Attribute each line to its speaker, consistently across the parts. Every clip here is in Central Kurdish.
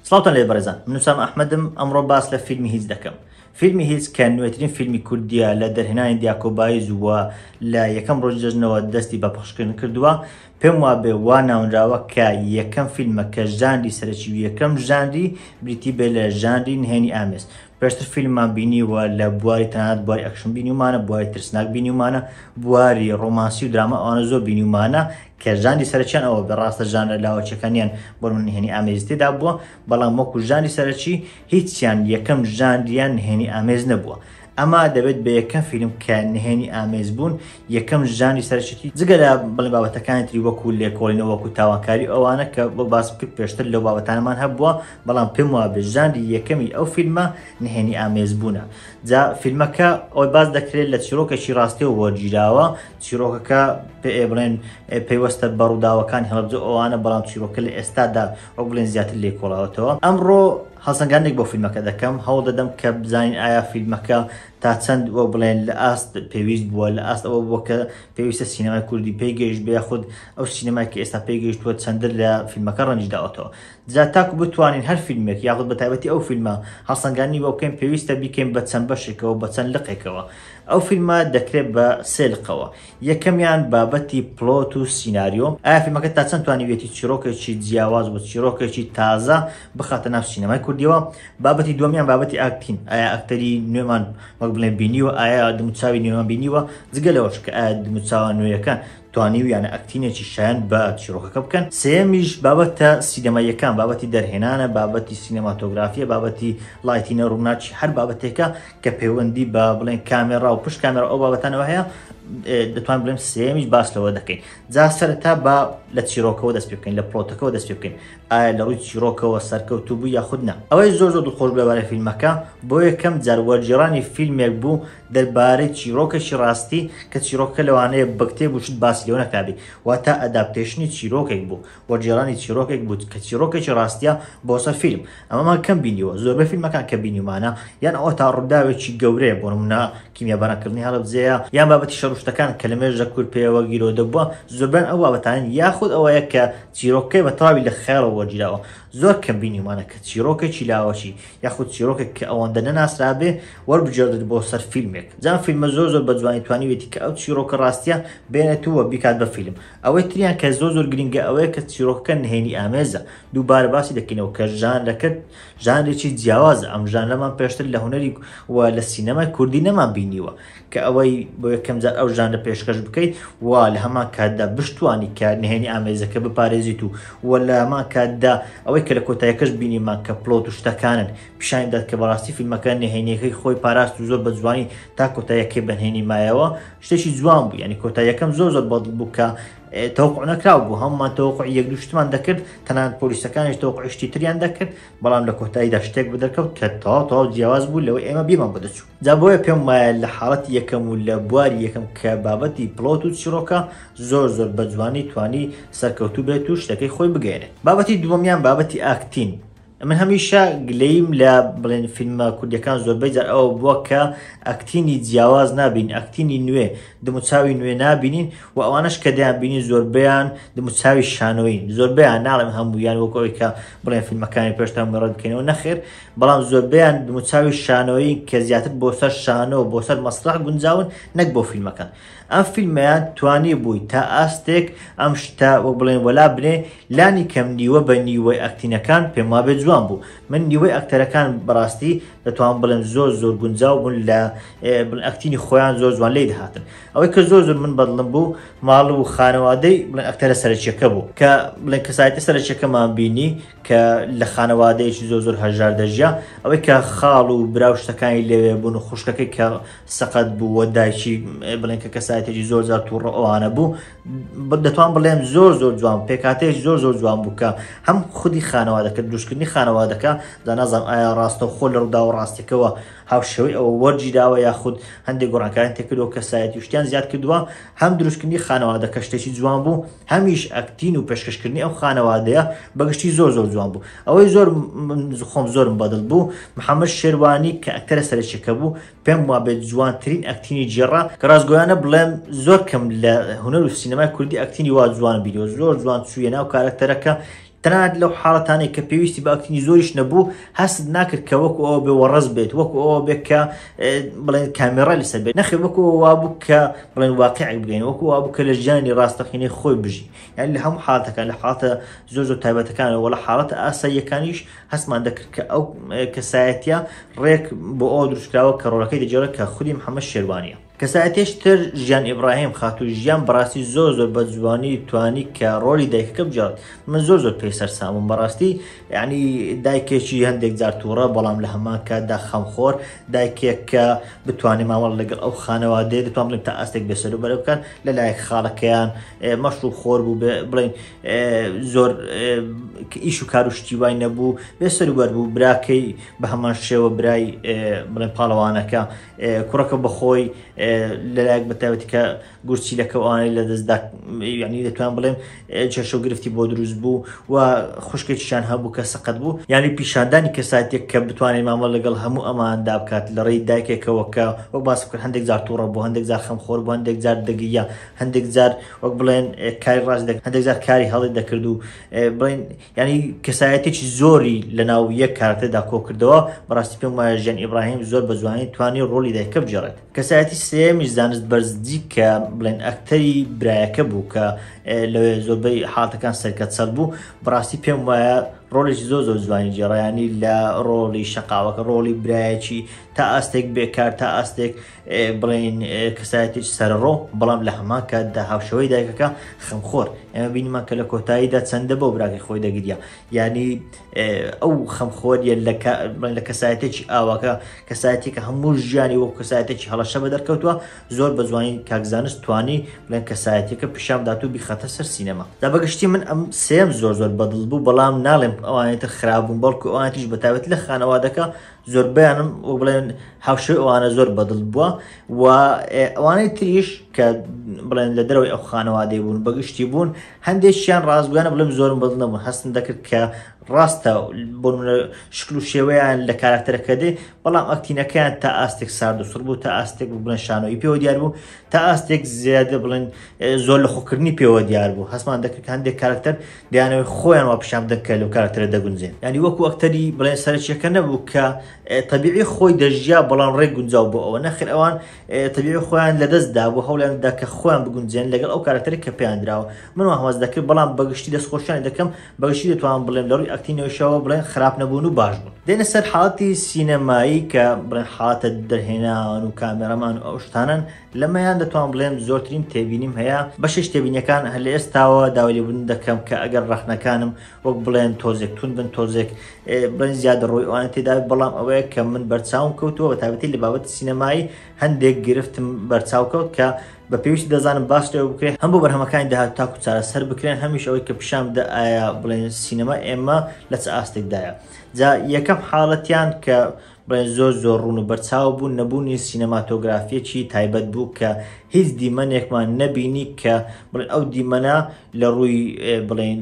Speaker 1: سڵاوتان لێ بەڕێزان، من نووسام ئەحمەدم. ئەمڕۆ باس لە فیلمی هیچ دەکەم. فیلمی هیچ کە نوێترین فیلمی کوردیە لە دەرهێنانی دیاکۆبایز وە لە یەکەم ڕۆژی جەژنەوە دەستی بە پەخشکردن کردووە. پێم وابێ وا ناونراوە کە یەکەم فیلمە کە ژانری سەرەکی و یەکەم ژانری بریتی بێ لە ژانری نهێنی ئامێز. پێشتر فیلممان بینیوە لە بواری تەنانەت بواری ئەکشن بینیومانە، بواری ترسناک بینیومانە، بواری ڕۆمانسی و دراما ئەوانە زۆر بینیومانە کە ژانری سەرەکیان ئەوە بەڕاستە ژانرە لاوەچەکانیان بۆ من نهێنی ئامێز تێدا بووە، بەڵام وەکو ژانری سەرەکی هیچیان یەکەم ژانریان نهێنی ئامێز نەبووە. ئەما دەبێت بە یەکەم فیلم کە نهێنی ئامێز بوون یەکەم ژانی سەرچێتی جگە لە بڵێ بابەتەکانی تری وەکو لێکۆڵینەوە وەکو تاوانکاری ئەوانە کە بۆ باس پێشتر لەو بابەتانەمان هەبووە، بەڵام پێم وابێ ژانری یەکەمی ئەو فیلمە نهێنی ئامێز بوونە. جا فیلمەکە ئەوەی باس دەکرێت لە چیرۆکێکی ڕاستی و وەرگیراوە، چیرۆکەکە بڵێن پەیوەستە بەڕووداوەکانی هەڵبجە ئەوانە، بەڵام چیرۆکە لە ئێستادا ئەو بڵێن زیاتر لێکۆڵاوەتەوە. ئەمڕۆ هەڵسەنگاندێک بۆ فیلمەکە دەکەم، هەوڵ دەدەم کە بزانین ئایا فیلمەکە تا چەند وە بڵێن لە ئاست پێویست بووە، لە ئاست ئەوە بووە کە پێویستە سینەمای کوردی پێیگەیشت بێ، خود ئەو سینەمای کە ئێستا پێیگەیشتووە چەندر لە فیلمەکە ڕەنجداوەتەوە. جا تاکو بتوانین هەر فیلمێک یاخود بە تایبەتی ئەو فیلمە هەڵسەنگانی بۆ بکەین پێویستە بیکەین بە چەند بەشێکەوە بە چەند لقێکەوە. ئەو فیلمە دەکرێت بە سێ لقەوە. یەکەمیان بابەتی پلۆت و سیناریۆ، ئایا فیلمەکە تا چەند توانیوێتی چیرۆکێکی جیاواز بۆ چیرۆکێکی تازە بخاتە ناو سینەمای کوردیەوە. بابەتی دووەمیان بابەتی ئاکتین، ئایا ئەکتەری نوێمان وەک بڵێن بینیوە، ئایا دموچاوی نوێمان بینیوە، جگە لەوەش کە ئایا دموچاوە نوێیەکان توانیو یانە ئەکتینێکی شایان بە چیرۆکەکە بکەن. سێمیش بابەتە سینەماییەکان، بابەتی دەرهێنانە، بابەتی سینەماتۆگرافیە، بابەتی لایتینە ڕووناچی، هەر بابەتێکە کە پەیوەندی بە بڵێن کامێرا و پشت کامێرا ئەو بابەتانەوە هەیە، دەتوان بڵێم سێمیش باس لەوە دەکەین. جا سەرەتا بە لە چیرۆکەوە دەست پێ بکەین، لە پلۆتەکەەوە دەست پێ بکەین، ئایا لە ڕووی چیرۆکەوە سەرکەوتوو بوو یاخود نە. ئەوەی زۆر دڵخۆش لەبارەی فیلمەکە بۆ یەکەم جار وەرگێڕانی فیلمێک بوو دەربارەی چیرۆکێکی ڕاستی کە چیرۆکە لەوانەیە بە کتێب وشت باسی لەوە نەکابێ، واتە ئەداپتێشنی چیرۆکێک بوو، وەرگێڕانی چیرۆکێک بوو کە چیرۆکێکی ڕاستیە بۆ سەر فیلم. ئەمەمان کەم بینیوە، زۆربەی فیلمەکان کە بینیومانە یان ئەوە تا ڕووداوێکی گەورەیە، بۆ نمونە کیمیابانەکردنی هەڵەبجەیە، یان بابەتی شەڕشتەکان کە لە مێژە کورد پێوە گیرۆ دەبووە، زۆربەن ئەو بابەتان یاخود ئەوەیە کە چیرۆکەی بە تەواوی لە خێڵەوە وەرگیراوە. زۆر کەم بینیومانە کە چیرۆکێکی لاوەچی یاخود چیرۆکێک کە ئەوەندە نەناسرابێ وەربژێردت بۆ سەر فیلمێک. جام فیلمە زۆر بە جوانی توانیوێتی کە ئەو چیرۆکە ڕاستیە بێنێتەوە بیکات بە فیلم. ئەوەی تریان کە زۆر گرنگە ئەوەیە کە چیرۆکەکە نهێنی ئامێزە. دووبارە باسی دەکەینەوە کە ژانرەکە ژانرێکی جیاوازە. ئەم ژانرەمان پێشتر لە هونەری و لە سینەمای کوردی نەمان بینیوە کە ئەوەی بۆ یەکەم جار ئەو ژانرە پێشکەش بکەیت و لە هەمان کاتدا بشتوانی کە نهێنی ئامێزەکە بپارێزیت و لە هەمان کاتدا ئەوەی کە لە کۆتاییەکەش بینیمان کە پلۆت و شتەکانن پیشانیدات کە بەڕاستی فیلمەکە نهێنیەکەی خۆی پاراست و زۆر بە جوانی تا کۆتاییەکەی بەنهێنی مایەوە شتێکی جوان بوو. یعنی کۆتاییەکەم زۆر بەدڵ بوو کە تەوقع نەکراو بوو، هەمومان تەوقع یەک دوو شتمان دەکرد، تەنانەت پۆلیسەکانیش تەوقع شتی تریان دەکرد، بەڵام لە کۆتاییدا شتێک بدەکەوت کە تەواو جیاواز بوو لەوەی ئێمە بیمان بەدەچوو. جا بۆیە پێم وایە لە حاڵەتی یەکەم و لە بواری یەکەم کە بابەتی پلۆت و چیرۆکە زۆر بە جوانی توانی سەرکەوتوو بێت و شتەکەی خۆی بگەێنێت. بابەتی دووەمیان بابەتی ئاکتین. من هەمیشە گلەیم لە بڵێن فیلمە کوردیەکان زۆربەی جار ئەوە بووە کە ئەکتینی جیاواز نابین، ئەکتینی نوێ، دموچاوی نوێ نابینین و ئەوانش کە دەیان بینین زۆربەیان دموچاوی شانۆین. زۆربەیان ناڵێم هەموویان وەکەوەی کە بڵێن فیلمەکانی پێشتا مەڕەت بکەینەوە نەخێر، بەڵام زۆربەیان دموچاوی شانۆین کە زیاتر بۆ سەر شانۆ بۆ سەر مەسرح گونجاون نەک بۆ فیلمەکان. ئەم فیلمیان توانی بووی تا ئاستێک ئەم شتە وەک بڵێن وەلا بنێ لانی کەم نیوە بە نیوەی ئەکتینەکان پێم وابێ جوان بوو. من نیوەی ئەکتەرەکان بەڕاستی دەتوان بڵێن زۆر گونجاو بوون لە ئەکتینی خۆیان زۆر جوان لێ دەهاتن. ئەوەی کە زۆر من بەدڵم بوو ماڵ و خانەوادەی بڵێن ئەکتەرە سەرچیەکە بوو کە بڵێن کەسایەتی سەرچیەکەمان بینی کە لە خانەوادەیەکی زۆر هەژار دەژیا، ئەوەی کە خاڵ و براو شتەکانی لێوێ بوون و خوشکەکەی کە سەقەت بوو و دایکی بڵێن کە کەسایەتێکی زۆر زار تووڕە ئەوانە بوو، دەتوان بڵێم زۆر جوان پێکاتێک زۆر جوان بوو کە هەم خودی خانەوادەکە دروستکردنی خانەوادەکە دانازانم ئایا ڕاستە خۆ لە ڕوودا و ڕاستیەکەوە هاوشەوەی ئەوە وەرگیراوە یاخود هەندێک گۆڕانکاران تێکردەوە کەسایەتی شتیان زیاد کردووە. هەم دروستکردنی خانەوادەکە شتێکی جوان بوو، هەمیش ئەکتین و پێشکەشکردنی ئەو خانەوادەیە بەگشتی زۆر جوان بوو. ئەوەی خۆم زۆرم بەدڵ بوو محەممەد شێروانی کە ئەکتەرە سەرچیەکە بوو، پێم وابێت جوانترین ئەکتینی جێڕا کە ڕاستگۆیانە بڵێم زۆر کەم لە هونەر و سینەمای کوردی ئەکتینی وا جوان بینیوە، زۆر جوان چوویە ناو کارکتەرەکە تەنانەت لەو حاڵەتانەی کە پێویستی بە ئەکتینی زۆریش نەبوو هەست ناکرد کە وەکو ئەوە بێ وەڕەز بێت، وەکو ئەوە بێت کە بڵێن کامێرا لەسەر بێت، نەخێ وەکو وا بوو کە بڵێن واقعی بگەین، وەکو وا بوو کە لە ژیانی ڕاستەقینەی خۆی بژی. یعنی لە هەموو حاڵەتەکان، لە حاڵەتە زۆر تایبەتەکانەوە لە حاڵەتە ئاساییەکانیش هەستمان دەکرد کە ئەو کەسایەتیە ڕێک بۆ ئەوە دروستکراوە کە ڕۆڵەکەی دەجێڕێت کە خودی محەممەد شێروانیە. کەسایەتیش تر ژیان ئیبراهیم خاتو ژیان بەڕاستی زۆر بە جوانی توانی کە ڕۆلی دایکەکە بجات. من زۆر پێی سەرسامم بەڕاستی، یعنی دایکێکی هەندێک جار تووڕە بەڵام لە هەمان کاتدا خەمخۆر، دایکێک کە بتوانێت مامەڵ لەگەڵ ئەو خانەوادەیە دەتوان بڵێن تا ئاستێک بێسەر و بەرە بکەن لەلایەک خاڵەکەیان مەشروب خۆر بوو، بڵێن زۆر ئیش و کار و شتی وای نەبوو، بێسەر و بەر بوو. براکەی بە هەمان شێوە برای بڵێن پاڵەوانەکە، کوڕەکە بەخۆی لەلایەک بەتایبەتی کە گورچیلەکەوانەی لە دەستدا، یعنی دەتوان بڵێم چێشە و گرفتی بۆ دروست بوو و خوشکێکیشان هەبوو کە سەقەت بوو. یعنی پیشاندانی کەساتێک کە بتوانێت مامەڵ لەگەڵ هەموو ئەماندا بکات لە ڕێی دایکێکەوە کە وەک باس کرد هەندێک جار تووڕە بوو، هەندێک جار خەمخۆر بوو، هەندێک جار دەگیە، هەندێک جار وەک بڵێن کاری ڕاست دەکرد، هەندێک جار کاری هەڵی دەکرد و بڵێن یعنی کەسایەتێکی زۆری لە ناو یەک کارتەدا کۆ کردەوە. بەڕاستی پێم وایە ژیان ئیبراهیم زۆر بە جوانی توانی ڕۆلی دایکە بجێڕێت. کەسایەتی سێمیش زانست بەرزجی کە بڵێن ئەکتەری برایەکە بوو کە لەوێ زۆربەی حاڵەتەکان سەرکەت سەر بوو. بەڕاستی پێم وایە ڕۆڵێکی زۆر جوانی جێڕایانی لە ڕۆڵی شەقاوەکە، ڕۆڵی برایەکی تا ئاستێک بێکار، تا ئاستێک بڵێن کەسایەتێکی سەرڕۆ، بەڵام لە هەمان کاتدا هاوشەوەی دایکەکە خەمخۆر. ئێمە بینیمان کە لە کۆتاییدا چەندە بەو براکەی خۆی دەگریە، یعنی ئەو خەمخۆریە لە کەسایەتێکی ئاواکە، کەسایەتێکە هەموو ژیانی وەکو کەسایەتێکی هەڵەشە بە دەرکەوتووە. زۆر بە جوانی کاکزانست توانی بڵێن کەسایەتێکە پیشام دات و بیخەتە سەر سینەما. دا بەگشتی من ئەم سێم زۆر بەدڵ بوو، بەڵام ناڵێم ئەوانێتە خراپبوون، بەڵکو ئەوانەتیش بەتایبەت لە خانەوادەکە زۆربیانم بڵێن هاوشەوی ئەوانە زۆر بەدڵ بووە و ئەوانەی تریش کە بڵێن لە دەرەوەی ئەو خانەوادەی بوون بەگشتی بوون، هەندێکیان ڕاستگویانە بڵێم زۆرم بەدڵ نەبوون، هەستم دەکرد کە ڕاستە بۆ شکل و شێوەیان لە کاراکتەرەکە دێ، بەڵام ئەکتینەکەیان تا ئاستێک سارد و سڕ بوو، تا ئاستێک بڵێن شانۆی پێوە دیار بوو، تا ئاستێک زیادە بڵێن زۆر لە خۆکردنی پێوە دیار بوو. هەستمان دەکرد کە هەندێک کاراکتەر دەیانەوەی خۆیان وا پیشام دەکە لەو کاراکتەرە دەگونجێن، ینی وەکو ئەکتەری بڵێن سەرچیەکە نەبوو کە طبیعی خۆی دەژیا بەڵام ڕێک گونجاو بۆ ئەوە، نەخێر ئەوان طبیعی خۆیان لەدەستدا بۆ هەوڵیاندا کە خۆیان بگونجێن لەگەڵ ئەو کاراکتەرێک کە پێیان دراوە. من هەواز دەکرد، بەڵام بەگشتی دەستخۆشیانی دەکەم، بەگشتی دەتوانم بڵێم لە ڕووی ئەکتینەوەشەوە بڵێن خراپ نەبوون و باش بوون. دێنە سەر حاڵەتی سینەمایی کە بڵێن حاڵەتە دەرهێنان و کامێرەمان و ئەو شتانن، لەمەیان دەتوان بڵێم زۆرترین تێبینیم هەیە. بەشش تێبینیەکان هەر لە ئێستاوە داوای لێبوون دەکەم کە ئەگەر ڕەخنەکانم وەک بڵێن تۆزێک تون بن، تۆزێک بڵێن زیادە ڕۆی ئەوانە تێدا، بەڵام ئەوەیە کە من بەرچاوم کەوتووە بە تایبەتی لە بابەتی سینەمایی هەندێک گرفتم بەرچاو کەوت کە بە پێویستی دەزانم باس لێوە بکرێت، هەم بۆ بەرهەمەکانی داهات تاکو چارەسەر بکرێن، هەمیش ئەوەی کە پیشام دە ئایا بڵێن سینەما ئێمە لە چ ئاستێکدایە. جا یەکەم حاڵەتیان کە بڵێن زۆر ڕوون و بەرچاو بوون نەبوونی سینەماتۆگرافیەکی تایبەت بوو کە هیچ دیمەنێکمان نەبینی کە بڵێن ئەو دیمەنە لە ڕووی بڵێن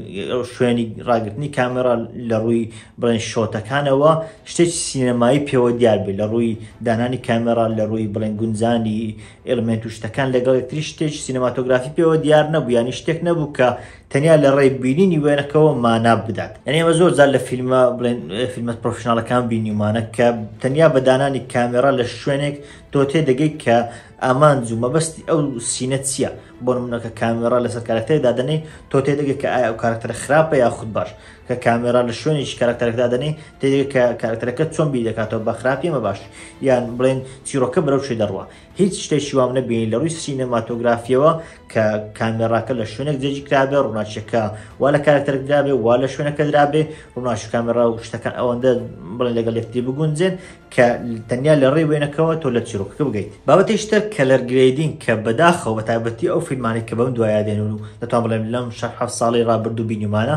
Speaker 1: شوێنی ڕاگررتنی کامێرا لە ڕووی بڵێن شۆتەکانەوە شتێکی سینەمایی پێوە دیار بێت، لە ڕووی دانانی کامێرا لە ڕووی بڵێن گونجانی ئێلمنت و شتەکان لەگەڵ یەکتری شتێکی سینەماتۆگرافی پێوە دیار نەبوو، ینی شتێک نەبوو کە تەنیا لە ڕێی بینینی وێنەکەەوە مانا بدات. یعنی ئەمە زۆر جار لە فیلمە بڵێن فیلمە پرۆفشناڵەکان بینیمانە کە تەنیا بە دانانی کامێرا لە شوێنێک تۆ تێدەگەیت کە ئامانج و مەبەستی ئەو سینە چییە، بۆ نمونەکە کامێرا لەسەر کارکتەری دادنەی تۆ تێدەگەیت کە ئایا ئەو کارکتەرە خراپە یا خود باش، کە کامێرا لە شوێنێکی کارکتەرێک دادنەی تێدەگەیت کە کارکتەرەکە چۆن بیر دەکاتەوە، بە خراپی ئەمە باش، یان بڵێن چیرۆکە بەرەو شوێ دەڕوە. هیچ شتێکی وام نەبینی لە ڕووی سینەماتۆگرافیەوە کە کامێراکە لە شوێنێک جێجی کرابێ، ڕووناچیەکە وا لە کارکتەرێک درابێ وا لە شوێنەکە درابێ، ڕووناچی کامێرا و شتەکان ئەوەندە بڵێن لەگەڵ یەکتری بگونجێن کە تەنیا لە ڕێی وێنەکەەوە تۆ لە چیرۆکەکە بگەیت. بابەتێکی تر کەلەر گرێدینگ کە بەداخەوە بە تایبەتی ئەو فیلمانی کە بەم دوایە دێنن و دەتوان بڵێم لەم 6 ساڵی ڕابردوو بینیمانە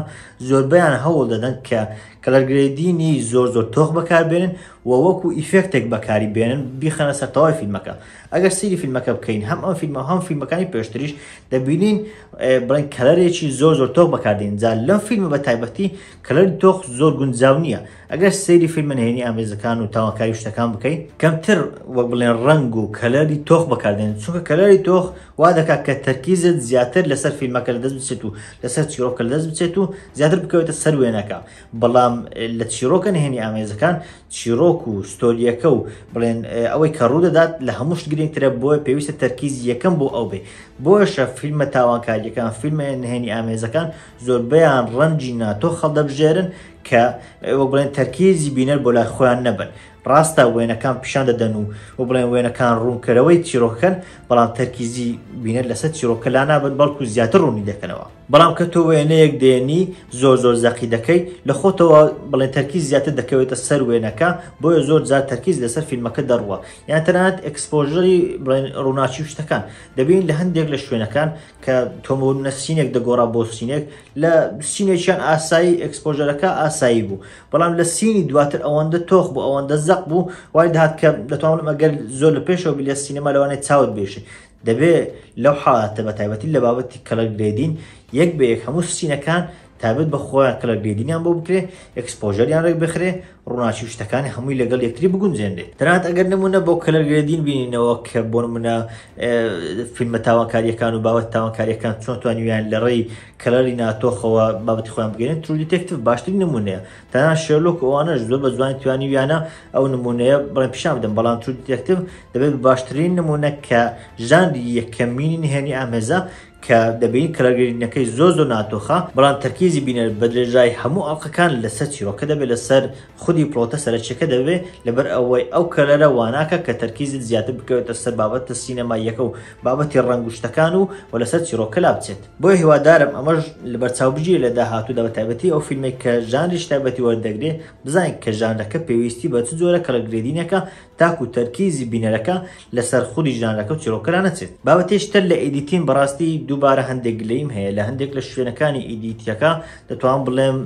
Speaker 1: زۆربیان هەوڵ دەدەن کە کەلەر گرێدینی زۆر تۆخ بەکاربێنن وەکو ئیفێکتێک بەکاری بێنن بیخەنە سەر تەواوی فیلمەکە. ئەگەر سەیری فیلمەکە بکەین هەم ئەم فیلمە هەم فیلمەکانی پێشتریش دەبینین بڵێن کەلەرێکی زۆر تۆخ بەکاردێن. جا لەم فیلمە بە تایبەتی کەلەری تۆخ زۆر گونجاو نییە. ئەگەر سەیری فیلمە نهێنی ئامێزەکان و تاوانکاری شتەکان بکەین کەمتر وەک بڵێن ڕەنگ و کەلەری تۆخ بەکاردێن، چونکە کەلەری تۆخ وا دەکات کە تەرکیزت زیاتر لەسەر فیلمەکە لەدەست بچێت و لەسەر چیرۆکە لەدەست بچێت و زیاتر بکەوێتە سەر وێنەکە. بەڵام لە چیرۆکە نهێنی ئامێزەکان چیرۆک و ستۆریەکە و بڵێن ئەوەی کە ڕوودەدات لە هەموو شت گرنگترە بۆیە پێویستە تەرکیزی یەکەم بۆ ئەو بێ. بۆیشە فیلمە تاوانکاریەکان فیلمە نهێنی ئامێزەکان زۆربەیان ڕەنجی ناتۆ خەڵدەبژێرن کە وەک بڵێن تەرکیزی بینەر بۆ لای خۆیان نەبن. ڕاستە وێنەکان پیشان دەدەن و بڵێن وێنەکان ڕوونکەرەوەی چیرۆکەکەن، بەڵام تەرکیزی بینەر لەسەر چیرۆکە لا نابن بەڵکو زیاتر ڕوونی دەکەنەوە. بەڵام کە تۆ وێنەیەک دێنی زۆر زەقی دەکەی لە خۆتەوە بڵێن تەرکیز زیاتر دەکەوێتە سەر وێنەکە، بۆیە زۆر جار تەرکیز لەسەر فیلمەکە دەڕوە. یان تەنانەت ئەکسپۆژەری بڵێن ڕووناچی شتەکان دەبین لە هەندێک لە شوێنەکان کە تۆمەونە سینێک دەگۆڕا بۆ سینێک، لە سینێکیان ئاسایی ئەکسپۆژەرەکە ئاسایی بوو، بەڵام لە سینی دواتر ئەوەندە تۆخ بوو ئەوەندە زەق بوو وای دەهات کە دەتوانم ئەگەر زۆر لە پێشەوە بی لە سینەما لەوانێت چاوت بێشێ. دەبێت لەو حاڵاتە بە تایبەتی لە بابەتی کەلەر گرێدین یەک بە یەک هەموو سینەکان تابێت بە خۆیان کەلەر گرێدینیان بۆ بکرێ، ئەکسپۆژەریان ڕێک بخرێ، ڕووناچی شتەکانی هەمووی لەگەڵ یەکتری بگونجێنرێت. تەنانەت ئەگەر نمونە بۆ کەلەر گرێدین بینینەوە کە بۆ نمونە فیلمە تاوانکاریەکان و بابەت تاوانکاریەکان چۆن توانیویان لە ڕێی کەلەری ناتۆخەوە بابەتی خۆیان بگەێنن. ترو دیتێکتیڤ باشترین نمونەیە. تەنانەت شێرلۆک ئەوانەش زۆر بە جوانی توانیویانە ئەو نمونەیە بڵێن پیشان بدەن، بەڵام ترو دیتێکتیڤ دەبێت باشترین نمونە کە ژانری یەکەمینی نهێنی ئامێزە کە دەبین کەلەرگرێدینەکەی زۆر ناتۆخە، بەڵام تەرکیزی بینەر بە درێژای هەموو ئەڵلقەکان لەسەر چیرۆکە دەبێت لەسەر خودی پڵۆتە سەرچێکە دەبێت لەبەر ئەوەی ئەو کەلەرە واناکە کە تەرکیزت زیاتر بکەوێتە سەر بابەتە سینەماییەکە و بابەتی ڕەنگشتەکان و لەسەر چیرۆکە لا بچێت. بۆیە هیوادارم ئەمەش لە بەرچاوبژی لە داهاتوودا بە تایبەتی ئەو فیلمێک کە ژانریش تایبەتی وەردەگرێت بزانین کە ژانرەکە پێویستی بە چ جۆرە کەلەرگرێدینەکە تاکو تەرکیزی بینەرەکە لەسەر خودی ژانرەکە و چیرۆکەلا نەچێت. بابەتێشتر لە ئیدیتین بەڕاستی دووبارە هەندێک گلەیم هەیە لە هەندێک لە شوێنەکانی ئیدیتیەکە دەتوان بڵێم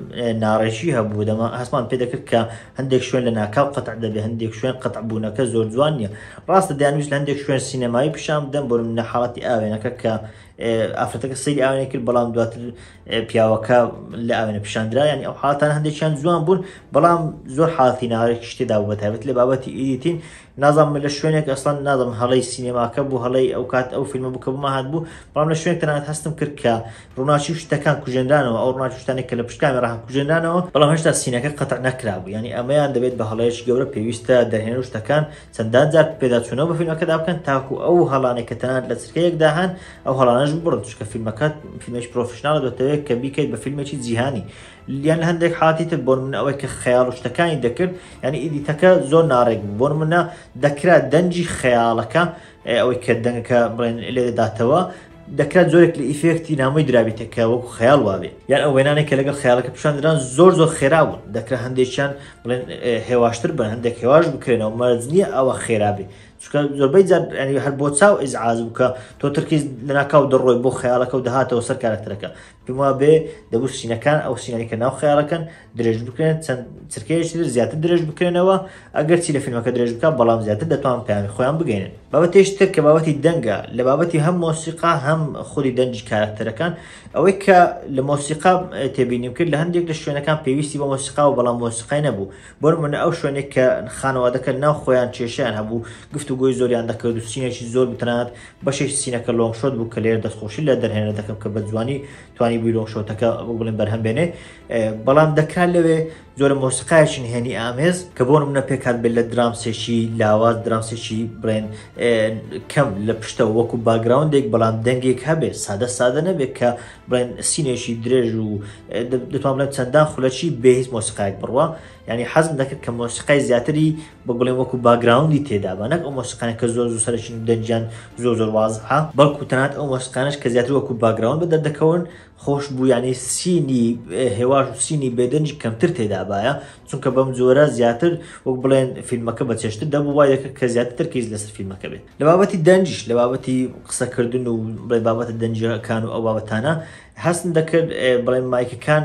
Speaker 1: ناڕێژی هەبوو. دەما هەسمان پێ دەکرد کە هەندێک شوێن لە ناکاو قەتع دەبێت، هەندێک شوێن قەتع بوونەکە زۆر جوان نییە. ڕاستە دەیانویست لە هەندێک شوێن سینەمایی پیشان بدەن بۆ منە حاڵەتی ئاوێنەکە کە ئافرەتەکە سەیری ئاوێنە کرد بەڵام دواتر پیاوەکە لە ئاوێنە پیشاندرا، ینی ئەو حاڵەتان هەندێکیان جوان بوون بەڵام زۆر حاڵەتی ناڕێکی تێدا بوو بە تایبەت لە بابەتی ئیدیتین. نازانم لە شوێنێک ئەسڵان نازانم هەڵەی سینێماکە بوو هەڵەی ئەو کات ئەو فیلمە بوو کە بوومە هات بوو، بەڵام لە شوێنێک تەنانەت هەستم کرد کە ڕووناچی شتەکان کوژێنرانەوە، ئەو ڕووناچی شتانێک کە لە پشت کامێرا کوژێنرانەوە، بەڵام هێشتا سینەکە قەتع نەکرابوو. ینی ئەمەیان دەبێت بە هەڵەیەکی گەورە پێویستە دەرهێنەر شتەکان چەندان جار پێداچوونەوە بە فیلمەکەدا بکەن تاکو ئەو هەڵانێک کە تەنانەت لە چرکەیەکدا هەن ئەو هەڵانەش بڕن، چونکە فیلمەکە فیلمێکی پرۆفشناڵە دەتەوێت کە بیکەیت بە فیلمێکی جیهانی. لیان لە هەندێک حاڵەتی تر بۆ نمونە ئەوەی کە خەیاڵ و شتەکانی دەکرد، ینی ئیدیتەکە زۆر ناڕێک بوو. بۆ نمونە دەکرا دەنجی خەیاڵەکە ئەوەی کە دەنگەکە بڵێن لێ دەداتەوە دەکرات زۆرێک لە ئیفێکتی نامۆی درابێتەکە وەکو خەیاڵ وابێ، یان ئەو وێنانێک کە لەگەڵ خەیاڵەکە پیشاندران زۆر خێرا بوون. دەکرا هەندێکیان بڵێن هێواشتر بن، هەندێک هێواش بکرێنەوە، مەرج نییە ئەوە خێرابێ، چونکە زۆربەی جار هەر بۆ چاو ئیزعاج بوو کە تۆ ترکیز لە ناکاو دەڕۆی بۆ خەیاڵەکە و دەهاتەوە سەر کارکتەرەکە. پێم وایە بێ دەبوو سینەکان ئەو سینانی کە ناو خەیاڵەکەن درێژ بکرێن، چەند چرکەیەکی تر زیاتر درێژ بکرێنەوە، ئەگەر چی لە فیلمەکە درێژ بکات بەڵام زیاتر دەتوان پەیامی خۆیان بگەینن. بابەتێکی تر کە بابەتی دەنگە لە بابەتی هەم مۆسیقا هەم خودی دەنجی کارکتەرەکان، ئەوەی کە لە مۆسیقا تێبینیم کرد لە هەندێک لە شوێنەکان پێویستی بە مۆسیقا و بەڵام مۆسیقای نەبوو. بۆ نمونە ئەو شوێنێک کە خانەوادەکە ناو خۆیان کێشیان هەبوو گفتوگۆی زۆریان دەکرد و سینێکی زۆر بتەنانەت بەشێکی سینەکە لۆنگ شۆت بوو کە لێرە دەستخۆشی لە دەرهێنە دەکەم کە بە جوانی توانی بووی لۆنگ شۆتەکە بڵێن بەرهەم بێنێ، بەڵام دەکات لەوێ زۆرە مۆسیقایەکی نهێنی ئامێز کە بۆ نمونە پێکات بێت لە درامسێکی لاواز، درامسێکی بڵێن کەم لە پشتە وەکو باگراوندێک، بەڵام دەنگێک هەبێت سادە نەبێت کە بڵێن سینێکی درێژ و دەتوان بڵێن چەندان خولەکی بێ هیچ مۆسیقایەک بڕوە. ینی حەزم دەکرد کە مۆسیقای زیاتری بە بڵێن وەکو باگراوندی تێدا بە، نەک ئەو مۆسیقانە کە زۆر سەرچین دەنجیان زۆر وازحە، بەڵکو تەنانەت ئەو مۆسیقانش کە زیاتر وەکو باگراوند بەدەردەکەون خۆش بوو، ینی سینی هێواش و سینی بێدەنجی کەمتر تێدا لابایە چونکە بەم جۆرە زیاتر وەک بڵێن فیلمەکە بە چێشتر دەبوو وای دەکرد کە زیاتر تەرکیز لەسەر فیلمەکە بێت لە بابەتی دەنجیش لە بابەتی قسەکردن و بڵێ بابەتە دەنجەکان و ئەو بابەتانە هەستن دەکرد بڵێن مایکەکان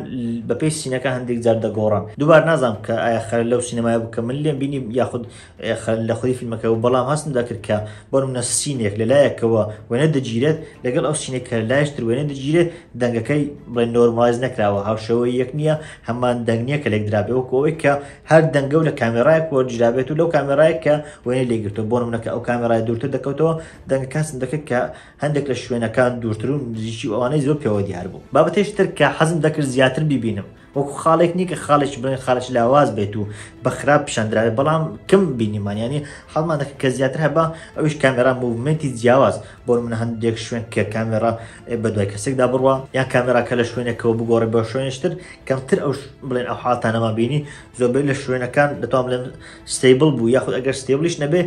Speaker 1: بەپێی سینەکە هەندێک جار دەگۆڕان دووبار نازانم کە ئایا خەر لەو سینەمایە بکە من لێم بینی یاخود لە خودی فیلمەکە و بەڵام هەستن دەکرد کە بۆ نمونە سینێک لەلایەکەوە وێنە دەگیرێت لەگەڵ ئەو سینێک کە لایشتر وێنە دەگیرێت دەنگەکەی بڵێن نۆرمالیز نەکراوە هاوشەوەی یەک نییە هەمان دەنگ نییە کە لێک درابێەوەکەوەی کە هەر دەنگە و لە کامێرایەک وەرجرابێت و لەو کامێرایە کە وێنە لێگرتەوە بۆ نمونەکە ئەو کامێرای دوورتر دەکەوتەوە دەنگەکان دەکرد کە هەندێک لە شوێنەکان دوورتر و نزیکی ئەوانەی زۆر پێوە دیار بوو بابەتێش تر کە حەزم دەکرد زیاتر ببینم وەکو خاڵێک نیکە خاڵێک بڵێن خاڵێک لاواز بێت و بە خراپ پیشاندراوێت بەڵام کەم بینیمانیانی حەڵمان دەکرد کە زیاتر هەبا ئەوش کامێرا موڤمنتی جیاواز بۆ من هەندێک شوێن کە کامێرا بە دوای کەسێکدا بڕوە یان کامێراکە لە شوێنێکەوە بگۆڕێ بە شوێنشتر کەمتر ئەو بڵێن ئەو حاڵتانەما بینی زۆربەی لە شوێنەکان دەتوان بڵێن ستیبل بوو یاخود ئەگەر ستیبلیش نەبێ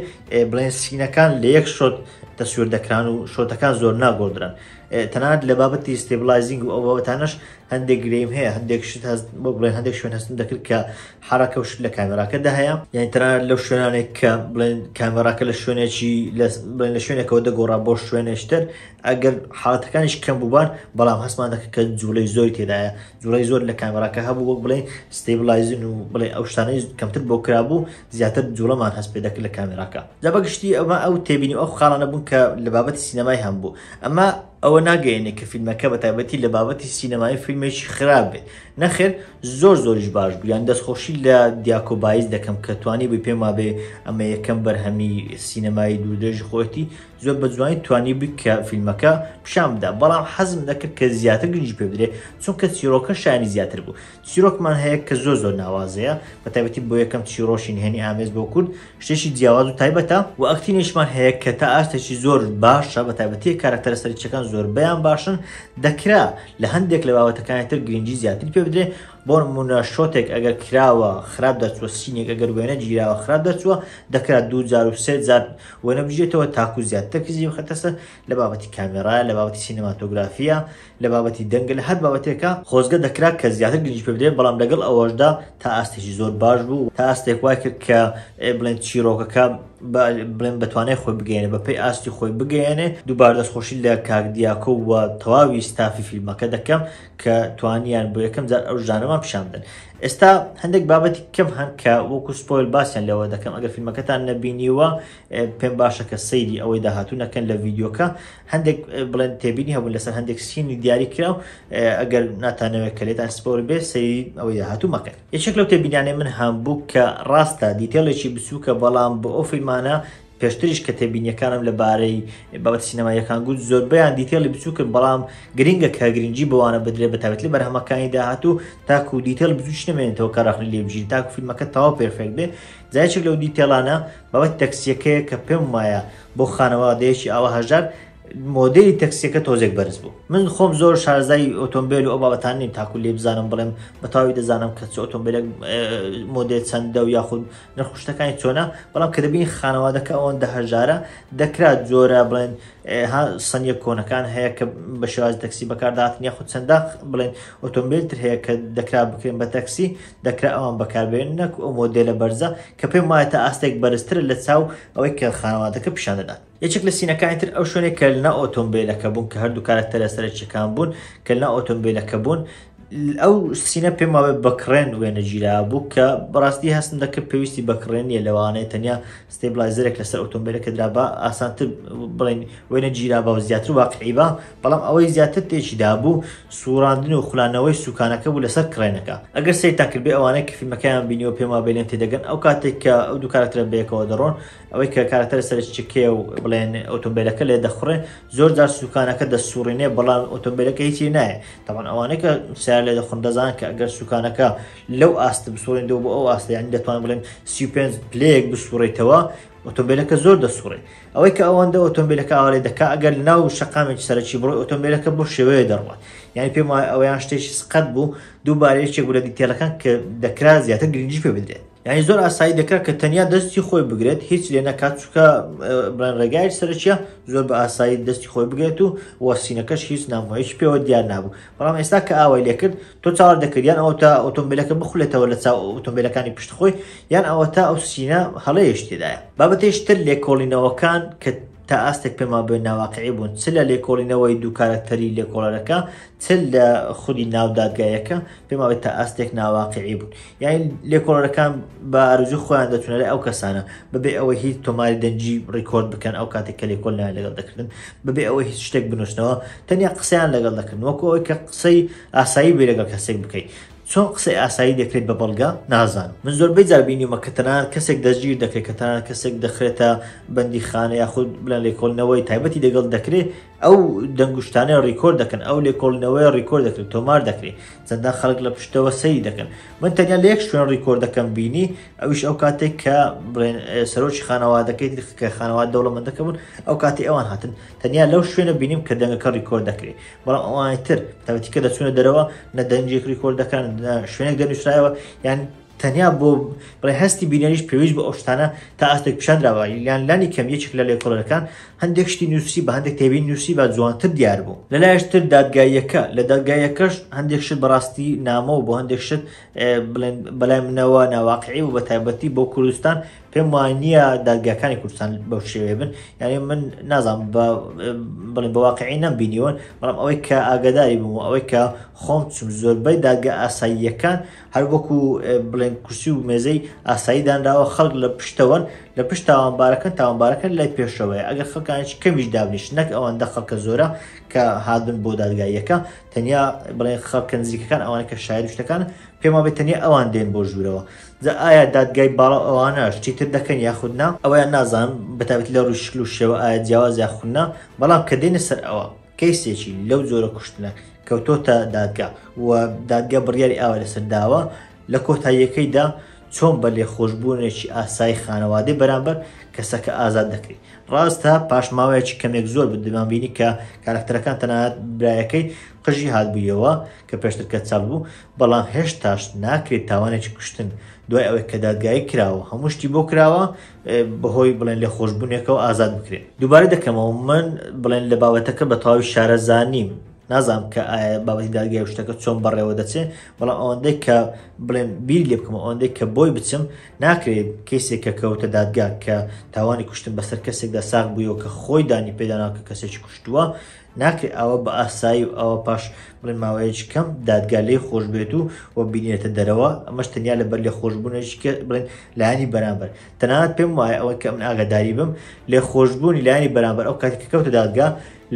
Speaker 1: بڵێن سینەکان لە یەک شۆت تەسوێر دەکران و شۆتەکان زۆر ناگۆدران تەنانەت لە بابەتی ستیبلایزینگ و ئەو بابەتانەش هەندێک گرێم هەیە هەندێک شت هەست بۆ بڵێن هەندێک شوێن هەستن دەکرد کە حرەکە و شت لە کامێراکەدا هەیە یعنی تەنانەت لەو شوێنانێک کە بڵێن کامێراکە لە شوێنێکی بڵێن لە شوێنێکەوە دەگۆڕا بۆ شوێنێشتر ئەگەر حاڵەتەکانیش کەم بووبان بەڵام هەستمان دەکرد کە جوولەی زۆری تێدایە جوولەی زۆر لە کامێراکە هەبوو وەک بڵێن ستیبلایزن و بڵێ ئەو شتانەی کەمتر بۆ کرابوو زیاتر جوولەمان هەست پێ دەکرد لە کامێراکە جا بەگشتی ئەمە ئەو تێبینی ئەو خاڵانە بوون کە لە بابەتی سینەمای هەم بوو ئەمە ئەوە ناگەیەنێ کە فیلمەکە بە تایبەتی لە بابەتی سینەمایی فیلمێکی خراپ بێت نەخێر زۆریش باش بوو یان دەستخۆشی لە دیاکۆبایز دەکەم کە توانی بووی پێم وابێ ئەمە یەکەم بەرهەمی سینەمایی دوودرێژی خۆەتی زۆر بە جوانی توانی بووی کە فیلمەکە پیشان بدا بەڵام حەزم دەکرد کە زیاتر گرنگی پێ بدرێت چونکە چیرۆکە شایانی زیاتر بوو چیرۆکمان هەیە کە زۆر ناوازەیە بە تایبەتی بۆ یەکەم چیرۆشی نهێنی ئامێز بۆ کورد شتێکی جیاواز و تایبەتە و ئەکتینیشمان هەیە کە تا ئاستێکی زۆر باشە بە تایبەتی کارکتەرە سەرچەکان زۆر بەیان باشن دەکرا لە هەندێک لە بابەتەکانی تر گرنگی زیاتر پێ بدرێت بۆ نمونە شۆتێک ئەگەر کراوە خراپ دەچوە سینێک ئەگەر وێنە گیراوە خراپ دەچوە دەکرات 2 و 3 جار وێنە بژێتەوە تاکو زیاتر کزی بخەتەسە لە بابەتی کامێرایە لە بابەتی سینەماتۆگرافیە لە بابەتی دەنگە لە هەر بابەتێکە خۆزگە دەکرات کە زیاتر گرنگی پێ بدرێت بەڵام لەگەڵ ئەوەشدا تا ئاستێکی زۆر باش بوو تا ئاستێک وای کرد کە بڵێن چیرۆکەکە بڵێن بەتوانێت خۆی بگەێنێ بەپێی ئاستی خۆی بگەێنێ دووبار دەستخۆشی لە کاکدیاکە و تەواوی ستافی فیلمەکە دەکەم کە توانیان بۆ یەکەم جار ئەو ژانەمان پیشان بدەن ئێستا هەندێک بابەتی کەم هەن کە وەکو سپۆیل باسییان لەوە دەکەم ئەگەر فیلمەکەتان نەبینیوە پێم باشە کە سەیری ئەوەی داهاتوو نەکەن لە ڤیددیۆکە هەندێک بڵێن تێبینی هەبوون لەسەر هەندێک سینی دیاری کرا و ئەگەر ناتانەوێت کە لێتان سپۆیل بێ سەیری ئەوەی داهاتوو مەکەن یەکێک لەو تێبینیانەی من هەمبوو کە ڕاستە دیتێڵێکی بچووکە بەڵام بۆ ئەو فیلمانە پێشتریش کە تێبینیەکانم لەبارەی بابەت سینەماییەکان گوت زۆربەیان دیتێڵی بچووکن بەڵام گرنگە کە گرنگی بەوانە بدرێت بەتابەت لە بەرهەمەکانی داهاتوو تاکو دیتێڵ بچووش نمێنێتەوە کاراخلی لێ بژین تاکو فیلمەکە تەواو پێرفێکت بێ جایەکێک لەو دیتێڵانە بابەت تەکسیەکەیە کە پێم وایە بۆ خانەوادەیەکی ئاوا هەژار مۆدلی تەکسیەکە تۆزێک بەرز بوو من خۆم زۆر شارزای ئۆتۆمبیل و ئەو بابەتان نیم تاکو لێ بزانم بڵێم بەتاوی دەزانم کە چ ئۆتۆمبیلێک مۆدل چەندە و یاخود نرخشتەکانی چۆنە بەڵام کە دەبین خانەوادەکە ئەوەندە هەژارە دەکرات جۆرە بڵێن سنیە کۆنەکان هەیە کە بە شێوازی تەکسی بەکاردهاتن یاخود چەندە بڵێن ئۆتۆمبیلتر هەیە کە دەکرا بکرێن بە تەکسی دەکرا ئەوان بەکاربێننەک ئەو مۆدلە بەرزە کە پێم وایە تا ئاستێک بەرزتر لە چاو ئەوەی کە خانەوادەکە پیشان دەدات یەکێک لە سینەکانی تر ئەو شوێنێک کە لەنا ئۆتۆمبیلەکە بوون کە هەردوو کارکتەرە سەرچیەکان بوون کە لەنا ئۆتۆمبیلەکە بوون ئەو سینە پێم وایە بەکڕێن وێنە گیرا بوو کە بەڕاستی هەستن دەکرد پێویستی بەکڕێن نیە لەوانەیە تەنیا ستێبلایزەرێک لەسەر ئۆتۆمبیلەکە درابا ئاسانتر بڵێن وێنە گیرابە و زیاتر واقعیبە بەڵام ئەوەی زیاتر تێکیدا بوو سوڕاندن و خولانەوەی سوکانەکە بوو لەسەر کڕێنەکە ئەگەر سەیرتان کردبێ ئەوانەیە کە فیلمەکەیان بینیەوە پێم وایە بێنێن تێدەگەن ئەو کاتێک کە ئەو دوو کارکتەرە بەیەکەوە دەڕۆن ئەوەی کە کارکتەرە سەرچیەکەیە و بڵێن ئۆتۆمبیلەکە لێ دەخڕێ زۆر جار سوکانەکە دەسوڕێنێ بەڵام ئۆتۆمبیلەکە هیچی نایە تاوان ئەوانەیە کە سیار لێ دەخڕن دەزانن کە ئەگەر سوکانەکە لەو ئاستە بسوڕێنەوە بۆ ئەو ئاستە یانی دەتوانن بڵێن 35 پلەیەک بسوڕێتەوە ئۆتۆمبیلەکە زۆر دەسوڕێت ئەوەی کە ئەوەندە ئۆتۆمبیلەکە ئاوارێ دەکا ئەگەر ناو شەقامێکی سەرچی بڕۆی ئۆتۆمبیلەکە بۆ شێوەیە دەڕوات یعنی پێم وایە ئەویان شتێکی سقەت بوو دووبارەیەکێک بوو لە دیتێلەکان کە دەکرا زیاتر گرنگی پێ بدرێت یعنی زۆر ئاسایی دەکرێت کە تەنیا دەستی خۆی بگرێت هیچ لێ نەکات چکە بڵێن ڕێگای سەرچیە زۆر بە ئاسایی دەستی خۆی بگرێت و وەسینەکەش هیچ نامۆ هیچ پێوە دیار نابوو بەڵام ئێستا کە ئاوای لێ کرد تۆ چاوەڕ دەکرد یان ئەو تا ئۆتۆمبیلەکە بخولێتەوە لە چاو ئۆتۆمبیلەکانی پشت خۆی یان ئەوە تا ئەو سینە هەڵەیەش تێدایە بابەتێشتر لێکۆڵینەوەکان کە تا ئاستێک پێما بێ ناواقعی بوون چ لە لێکۆڵینەوەی دوو کارکتەری لێکۆڵەرەکە چ لە خودی ناودادگایەکە پێما بێت تا ئاستێک ناواقعی بوون یعنی لێکۆڵەرەکان بە ئەرزوو خۆیان دەتوانێت ئەو کەسانە بەبێ ئەوەی هیچ تۆماری دەنجی ڕیکۆرد بکەن ئەو کاتێک کە لێکۆڵیان لەگەڵ دەکردن بەبێ ئەوەی هیچ شتێک بنووسنەوە تەنیا قسەیان لەگەڵ دەکردن وەکو ئەوەی کە قسەی ئاسایی بێ لەگەڵ کەسێک بکەیت چۆن قسەی ئاسایی دەکرێت بە بەڵگا نازان من زۆربەی جار بینیومە کە تەنانەت کەسێک دەستگیر دەکرێت کە تەنانەت کەسێک دەخرێتە بەندیخانە یاخود بڵێن لێکۆڵینەوەی تایبەتی دەگەڵ دەکرێت ئەو دەنگشتانەی ڕیکۆرد دەکەن ئەو لێکۆڵینەوەی ڕیکۆرد دەکرێت تۆمار دەکرێت چەندان خەڵک لە پشتەوە سەیری دەکەن من تەنیا لە یەک شوێن ڕیکۆردەکەم بینی ئەویش ئەو کاتێک کە بڵێن سەرۆکی خانەوادەکەی کە خانەواد دەوڵەمەندەکە بوون ئەو کاتی ئەوان هاتن تەنیا لەو شوێنە بینیم کە دەنگەکە ڕیکۆرد دەکرێت بەڵام ئەوانەی تر تایبەتی کە دەچونە دەرەوە نە دەنجێک ڕیکۆرد دەکەن شوێنێک دەنووسرایەوە یان تەنیا بۆ بڵێ هەستی بینەریش پێویست بە ئەو شتانە تا ئاستێک پیشاندراوە یان لانی کەم یەکێک لە لێکۆڵەرەکان هەندێک شتی نووسی بە هەندێک تێبین نووسی بە جوانتر دیار بوو لەلایەشتر دادگاییەکە لە دادگاییەکەش هەندێک شت بەڕاستی نامە و بۆ هەندێک شت بڵێن بەلای منەوە ناواقعی و بە تایبەتی بۆ کوردستان پێم وایە نییە دادگاکانی کوردستان بەو شێوێ بن یعنی من نازانم بڵێن بە واقعی نەمبینیوەن بەڵام ئەوەی کە ئاگاداری بووم و ئەوەی کە خۆم چوم زۆربەی دادگا ئاساییەکان هەر وەکو بڵێن کورسی و مێزەی ئاسایی دانراوە خەڵک لە پشتەوەن لە پشت تاوانبارەکە لای پێشەوەیە ئەگەر خەڵکانێکی کەمیش دابنیش نەک ئەوەندە خەڵکە زۆرە کە هاتبن بۆ دادگاییەکە تەنیا بڵێن خەڵکە نزیکەکان ئەوانە کە شاید شتەکان پێما بێت تەنیا ئەوان دێن بۆ ژوورەوە جا ئایا دادگای باڵا ئەوانە شتیتر دەکەن یاخودنا ئەویان نازانم بەتابەتی لە ڕووی شکل و شێوە ئایا جیاواز یاخودنا بەڵام کە دێنە سەر ئەوە کەیسێکی لەو زۆرە کوشتنە کەوتۆتە دادگا و دادگا بڕیاری ئاوا لەسەر داوە لە کۆتاییەکەیدا چۆن بە لێخۆشبوونێکی ئاسایی خانەوادەی بەرامبەر کەسەکە ئازاد دەکرێت ڕاستە پاشماوەیەکی کەمێک زۆر دەمانبینی کە کارکتەرەکان تەنانەت برایەکەی قژی هاتبوویەوە کە پێشتر کە چاڵ بوو بەڵام هێشتاش ناکرێت تاوانێکی کوشتن دوای ئەوەی کە دادگایی کراوە هەموو شتی بۆ کراوە بەهۆی بڵێن لێخۆشبوونێکەوە ئازاد بکرێت دووبارە دەکەمەوە من بڵێن لە بابەتەکە بە تەواوی شارەزانیم نازانم کە ئایا بابەتی دادگای شتەکە چۆن بەڕێوە دەچێت بەڵام ئەوەندەی کە بڵێن بیری لێ بکەم ئەوەندەی کە بۆی بچم ناکرێت کەسێکە کەوتە دادگا کە تاوانی کوشتن بەسەر کەسێکدا ساغ بوویەوە کە خۆی دانی پێداناکە کەسێکی کوشتووە ناکرێت ئەوە بە ئاسایی و ئەوە پاش بڵێن ماوەیەکی کەم دادگا لێ خۆش بێت و بینێتە دەرەوە ئەمەش تەنیا لەبەر لێ خۆشبوونێکی کە بڵێن لایانی بەرامبەر تەنانەت پێم وایە ئەوە کە من ئاگاداری بم لێ خۆشبوونی لایانی بەرامبەر ئەو کاتی کە کەوتە دادگا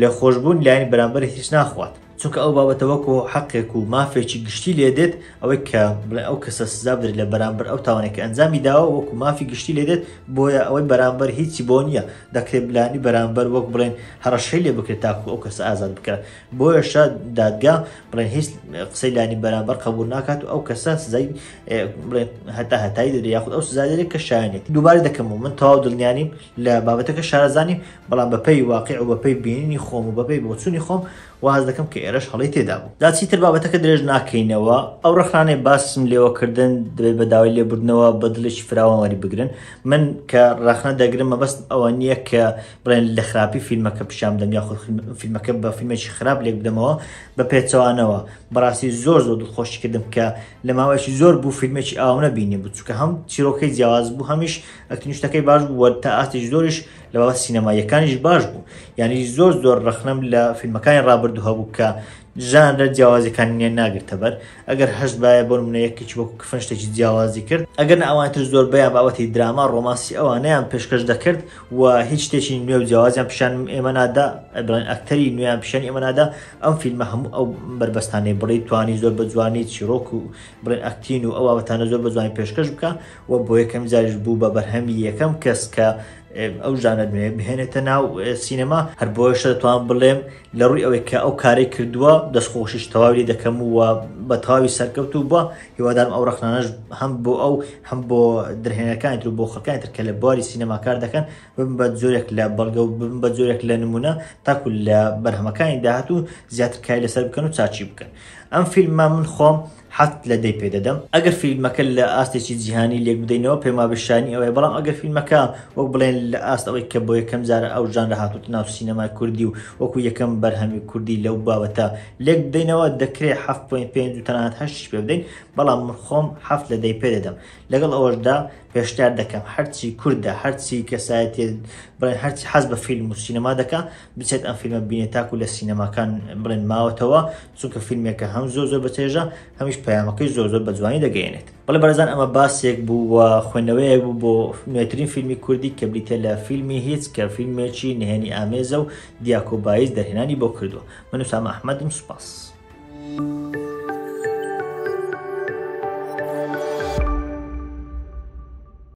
Speaker 1: لێ خۆشبوون لایانی بەرامبەر هیچ ناخوات چونکە ئەو بابەتە وەکو حەقێک و مافێکی گشتی لێ دێت ئەوەی کە ئەو کەسە سزا بدرێت لە بەرامبەر ئەو تاوانێک ئەنجامی داوە وەکو مافی گشتی لێ دێت بۆیە ئەوەی بەرامبەر هیچی بۆ نییە دەکرێت بلانی بەرامبەر وەک بڵێن هەڕەشەی لێ بکرێت تاکو ئەو کەسە ئازاد بکرێت بۆیەشە دادگا بڵێن هیچ قسەی لانی بەرامبەر قبول ناکات و ئەو کەسە سزای بڵێن هەتایی دەدرێت یاخود ئەو سزا دەدرێت کە شایەنێت دووبارە دەکەم و من تەواو دڵنیانیم لە بابەتەکە شارەزانیم بەڵام بەپێی واقع و بەپێی بینینی خۆم و بەپێی بۆچوونی خۆم واز دەکەم کە ئێرەش هەڵی تێدا بوو داچیتر بابەتەکە درێژ ناکەینەوە ئەو ڕخنانەی باسم لێوەکردن دەبێت بە داوای لێبوردنەوە بە دڵێکی فراوانوەری بگرن من کە ڕخنە دەگرم مەبەست ئەوە نییە کە بڵێن لە خراپی فیلمەکە پیشام بدەم یاخود فیلمەکە بە فیلمێکی خراپ لێک بدەمەوە بە پێچەوانەوە بەڕاستی زۆر دڵخۆشی کردم کە لە ماوەیەکی زۆر بوو فیلمێکی ئاو نەبینی بوو چونکە هەم چیرۆکەی جیاواز بوو هەمیش ئەکتینیشتەکەی باش بوو تا ئاستێکی زۆریش لە بابەت سینەماییەکانیش باش بوو یعنی زۆر ڕخنەم لە فیلمەکانی ڕابردوو هەبوو کە ژانرە جیاوازەکانیان ناگرتە بەر ئەگەر هەشت باە بۆ منەیەکێکی وەکو کفن شتێکی جیاوازی کرد ئەگەر ئەوانتر زۆر بەیان بابەتی دراما ڕۆمانسی ئەوانەیان پێشکەش دەکرد و هیچ شتێکی نوێ و جیاوازیان پیشان ئێمە نادا بڵێن ئەکتەری نوێیان پیشانی ئێمە نادا ئەم فیلمە هەموو ئەو بربەستانەی بڕی توانی زۆر بە جوانی چیرۆک و بڵێن ئەکتین و ئەو بابەتانە زۆر بە جوانی پێشکەش بکە و بۆ یەکەم جاریش بوو بە بەرهەمی یەکەم کەس کە ئەو ژانە نوێ بهێنێتە ناو سینەما هەر بۆیشە دەتوان بڵێم لە ڕووی ئەوەی کە ئەو کارەی کردووە دەستخۆشیش تەواوی دەکەم و بە تەواوی سەرکەوت و بووە هیوادارم ئەو ڕخنانەش هەم بۆ ئەو هەم بۆ درهێنەکانی تر و بۆ خەڵکانی تر کە لە بواری سینەما کار دەکەن ببن بە جۆرێک لە بەڵگە و ببن بە جۆرێک لە نمونە تاکو لە بەرهەمەکانی داهاتوو زیاتر کاری لەسەر بکەن و چاچی بکەن ئەم فیلمە من خۆم حەفت لە 10 پێ دەدەم. ئەگەر فیلمەکە لە ئاستێکی جیهانی لێک بدەینەوە پێما بشانی ئەوەیە، بەڵام ئەگەر فیلمەکە وەک بڵێن لە ئاست ئەوەی کە بۆ یەکەم جارە ئەو ژانرە هاتووە ناو سینەمای کوردی و وەکو یەکەم بەرهەمی کوردی لەو بابەتە لێک بدەینەوە دەکرێت 7.5 تەنانەت 8 پێ بدەین، بەڵام من خۆم 7 لە 10 پێ دەدەم. لەگەڵ ئەوەشدا پێشتار دەکەم هەرچی کووردە، هەرچی کەسایەتی بڵێن هەرچی حەز بە فیلم و سینەما دەکا بچێت ئەم فیلمە بینێت تاکو لە سینەماکان بڵێن ماوەتەوە، چونکە فیلمێکە هەم زۆر بەچێژە، هەمیش پەیامەکەی زۆر بە جوانی دەگەیەنێت. بەڵێ بەرەزان ئەمە باسێک بوو و خوێندنەوەیەک بوو بۆ نوێترین فیلمی کوردی کە بریتە لە فیلمی هیچ، کە فیلمێکی نهێنی ئامێزە و دیاکۆ بایز دەرهێنانی بۆ کردووە. من وسام ئەحمەدم، سوپاس.